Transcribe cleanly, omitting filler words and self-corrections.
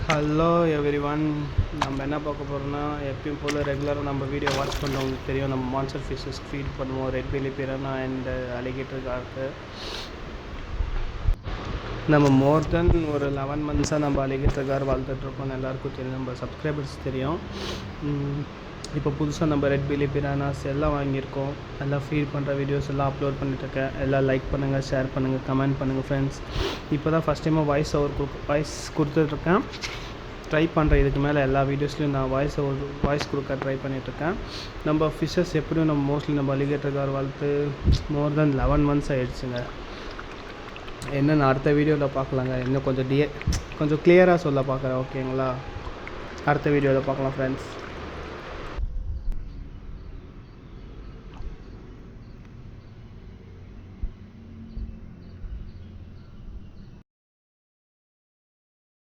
Hello everyone, நம்ம என்ன பார்க்க போகிறோம்னா, எப்பயும் போல் ரெகுலராக நம்ம வீடியோ வாட்ச் பண்ணுறவங்களுக்கு தெரியும். நம்ம மான்ஸ்டர் ஃபிஷ்ஷஸ் ஃபீட் பண்ணுவோம், red belly Prana and alligator கார்க்கு. நம்ம மோர் தென் ஒரு 11 months நம்ம அலிகேட்டர் கார் வளர்த்துட்ருக்கோம். எல்லாருக்கும் தெரியும், நம்ம சப்ஸ்கிரைபர்ஸ் தெரியும். இப்போ புதுசாக நம்ம ரெட் பெல்லி பிரானாஸ் எல்லாம் வாங்கியிருக்கோம். எல்லாம் ஃபீட் பண்ணுற வீடியோஸ் எல்லாம் அப்லோட் பண்ணிட்டுருக்கேன். எல்லாம் லைக் பண்ணுங்கள், ஷேர் பண்ணுங்கள், கமெண்ட் பண்ணுங்கள் ஃப்ரெண்ட்ஸ். இப்போ தான் ஃபஸ்ட் டைமாக வாய்ஸ் கொடுத்துட்ருக்கேன். ட்ரை பண்ணுறேன். இதுக்கு மேலே எல்லா வீடியோஸ்லையும் நான் வாய்ஸ் கொடுக்க ட்ரை பண்ணிகிட்ருக்கேன். நம்ம ஃபிஷ்ஷஸ் எப்படியும் நம்ம மோஸ்ட்லி நம்ம அலிகேட்டர் கார் வளர்த்து மோர் தென் 11 months ஆகிடுச்சுங்க. என்னென்னு அடுத்த வீடியோவில் பார்க்கலாங்க. இன்னும் கொஞ்சம் கிளியராக சொல்ல பார்க்குறேன். ஓகேங்களா? அடுத்த வீடியோவில் பார்க்கலாம் ஃப்ரெண்ட்ஸ்.